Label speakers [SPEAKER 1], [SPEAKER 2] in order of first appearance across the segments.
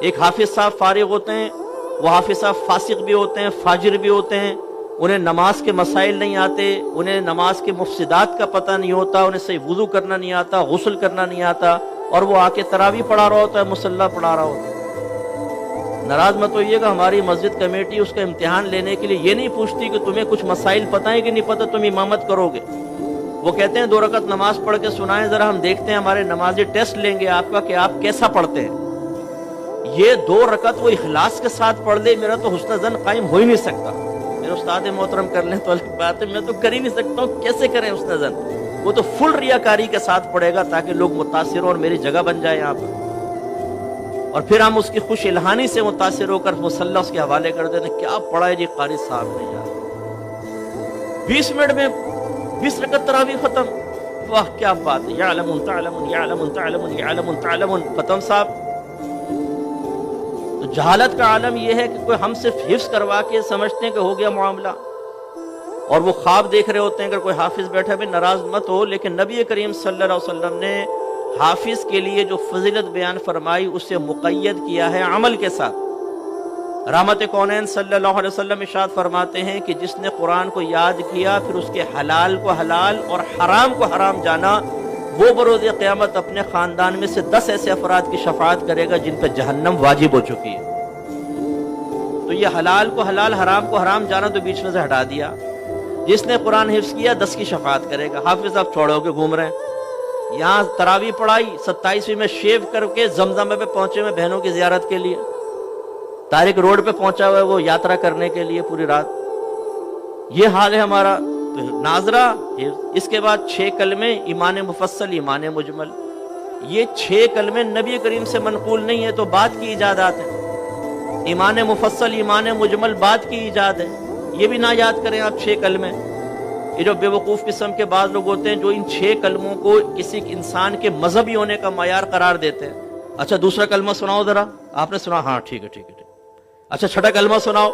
[SPEAKER 1] ایک حافظ صاحب فارغ ہوتے ہیں، وہ حافظ صاحب فاسق بھی ہوتے ہیں، فاجر بھی ہوتے ہیں، انہیں نماز کے مسائل نہیں آتے، انہیں نماز کے مفسدات کا پتہ نہیں ہوتا، انہیں صحیح وضو کرنا نہیں آتا، غسل کرنا نہیں آتا، اور وہ آ کے تراویح پڑھا رہا ہوتا ہے، مصلی پڑھا رہا ہوتا ہے۔ ناراض مت ہوئیے گا، ہماری مسجد کمیٹی اس کا امتحان لینے کے لیے یہ نہیں پوچھتی کہ تمہیں کچھ مسائل پتہ ہے کہ نہیں پتہ، تم امامت کرو گے۔ وہ کہتے ہیں 2 رکعت نماز پڑھ کے سنائیں ذرا، ہم دیکھتے ہیں، ہمارے نمازی ٹیسٹ لیں گے آپ کا کہ آپ کیسا پڑھتے ہیں۔ یہ 2 رکعت وہ اخلاص کے ساتھ پڑھ لے، میرا تو حسن زن قائم ہو ہی نہیں سکتا۔ میرے استاد محترم کر لیں تو الگ بات ہے، میں تو کر ہی نہیں سکتا ہوں، کیسے کریں حسن زن؟ وہ تو فل ریاکاری کے ساتھ پڑھے گا تاکہ لوگ متاثر ہوں اور میری جگہ بن جائے یہاں پر، اور پھر ہم اس کی خوش الہانی سے متاثر ہو کر مصلی اس کے حوالے کر دیتے ہیں، کیا پڑھا ہے جی قاری صاحب نے یار، 20 منٹ میں 20 رکعت تراویح ختم، واہ کیا بات ہے، یعلم تعلم یعلم تعلم یعلم تعلم، ختم صاحب۔ تو جہالت کا عالم یہ ہے کہ کوئی ہم صرف حفظ کروا کے سمجھتے ہیں کہ ہو گیا معاملہ، اور وہ خواب دیکھ رہے ہوتے ہیں۔ اگر کوئی حافظ بیٹھا بھی ناراض مت ہو، لیکن نبی کریم صلی اللہ علیہ وسلم نے حافظ کے لیے جو فضیلت بیان فرمائی اسے مقید کیا ہے عمل کے ساتھ۔ رحمت کونین صلی اللہ علیہ وسلم ارشاد فرماتے ہیں کہ جس نے قرآن کو یاد کیا، پھر اس کے حلال کو حلال اور حرام کو حرام جانا، وہ بروز قیامت اپنے خاندان میں سے 10 ایسے افراد کی شفاعت کرے گا جن پہ جہنم واجب ہو چکی ہے۔ تو یہ حلال کو حلال، حرام کو حرام جانا تو بیچ میں سے ہٹا دیا۔ جس نے قرآن حفظ کیا 10 کی شفاعت کرے گا۔ حافظ آپ چھوڑو کے گھوم رہے ہیں، یہاں تراویح پڑھائی، 27ویں میں شیو کر کے زمزم پہ پہنچے ہوئے بہنوں کی زیارت کے لیے، طارق روڈ پہ پہنچا ہوا ہے وہ یاترا کرنے کے لیے پوری رات۔ یہ حال ہے ہمارا ناظرہ۔ اس کے بعد 6 کلمے، ایمان مفصل، ایمان مجمل۔ یہ 6 کلمے نبی کریم سے منقول نہیں ہے، تو بات کی ایجادات ہیں۔ ایمان مفصل، ایمان مجمل بات کی ایجاد ہے، یہ بھی نہ یاد کریں آپ 6 کلمے۔ یہ جو بے وقوف قسم کے بعض لوگ ہوتے ہیں جو ان 6 کلموں کو کسی انسان کے مذہبی ہونے کا معیار قرار دیتے ہیں۔ اچھا دوسرا کلمہ سناؤ ذرا، آپ نے سنا؟ ہاں ٹھیک ہے ٹھیک ہے ٹھیک۔ اچھا چھٹا کلمہ سناؤ،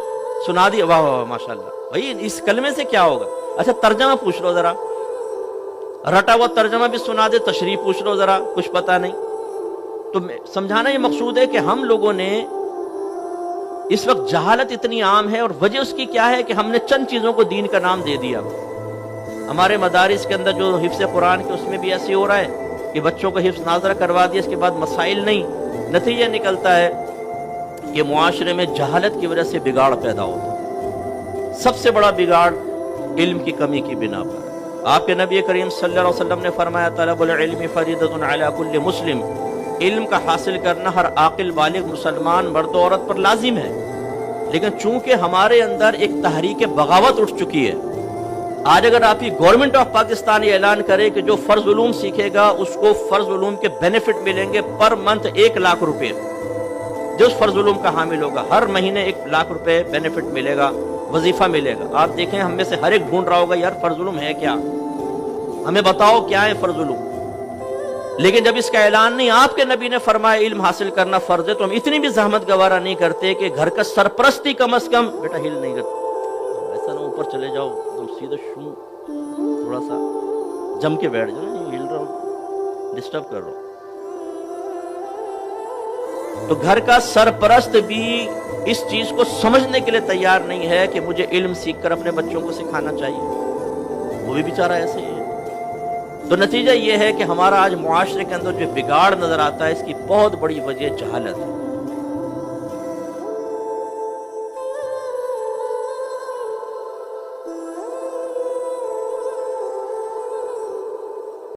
[SPEAKER 1] سنا دیا، واہ واہ ماشاء اللہ بھائی، اس کلمے سے کیا ہوگا؟ اچھا ترجمہ پوچھ لو ذرا، رٹا ہوا ترجمہ بھی سنا دے، تشریح پوچھ لو ذرا، کچھ پتہ نہیں۔ تو سمجھانا یہ مقصود ہے کہ ہم لوگوں نے اس وقت جہالت اتنی عام ہے، اور وجہ اس کی کیا ہے کہ ہم نے چند چیزوں کو دین کا نام دے دیا۔ ہمارے مدارس کے اندر جو حفظ قرآن کے اس میں بھی ایسے ہو رہا ہے کہ بچوں کو حفظ ناظرہ کروا دیا، اس کے بعد مسائل نہیں۔ نتیجہ نکلتا ہے کہ معاشرے میں جہالت کی وجہ سے بگاڑ پیدا ہوتا ہے۔ سب سے بڑا بگاڑ علم کی کمی کی بنا پر۔ آپ کے نبی کریم صلی اللہ علیہ وسلم نے فرمایا طلب العلم فریضۃ علی کل مسلم، علم کا حاصل کرنا ہر عاقل بالغ مسلمان مرد و عورت پر لازم ہے۔ لیکن چونکہ ہمارے اندر ایک تحریک بغاوت اٹھ چکی ہے، آج اگر آپ کی گورنمنٹ آف پاکستان یہ اعلان کرے کہ جو فرض علوم سیکھے گا اس کو فرض علوم کے بینیفٹ ملیں گے پر منتھ 1 لاکھ روپے، جو اس فرض علوم کا حامل ہوگا ہر مہینے 1 لاکھ روپے بینیفٹ ملے گا، وظیفہ ملے گا۔ آپ دیکھیں ہم میں سے ہر ایک ڈھونڈ رہا ہوگا یار فرض علوم ہے کیا، ہمیں بتاؤ کیا ہے فرض علوم۔ لیکن جب اس کا اعلان نہیں، آپ کے نبی نے فرمایا علم حاصل کرنا فرض ہے، تو ہم اتنی بھی زحمت گوارا نہیں کرتے کہ گھر کا سرپرستی کم از کم، بیٹا ہل نہیں کرتا، ایسا نہ اوپر چلے جاؤ تم سیدھا شو، تھوڑا سا جم کے بیٹھ جاؤ، ہل رہا ہوں ڈسٹرب کر رہا ہوں۔ تو گھر کا سرپرست بھی اس چیز کو سمجھنے کے لیے تیار نہیں ہے کہ مجھے علم سیکھ کر اپنے بچوں کو سکھانا چاہیے، وہ بھی بیچارہ ایسے ہی ہے۔ تو نتیجہ یہ ہے کہ ہمارا آج معاشرے کے اندر جو بگاڑ نظر آتا ہے اس کی بہت بڑی وجہ جہالت ہے۔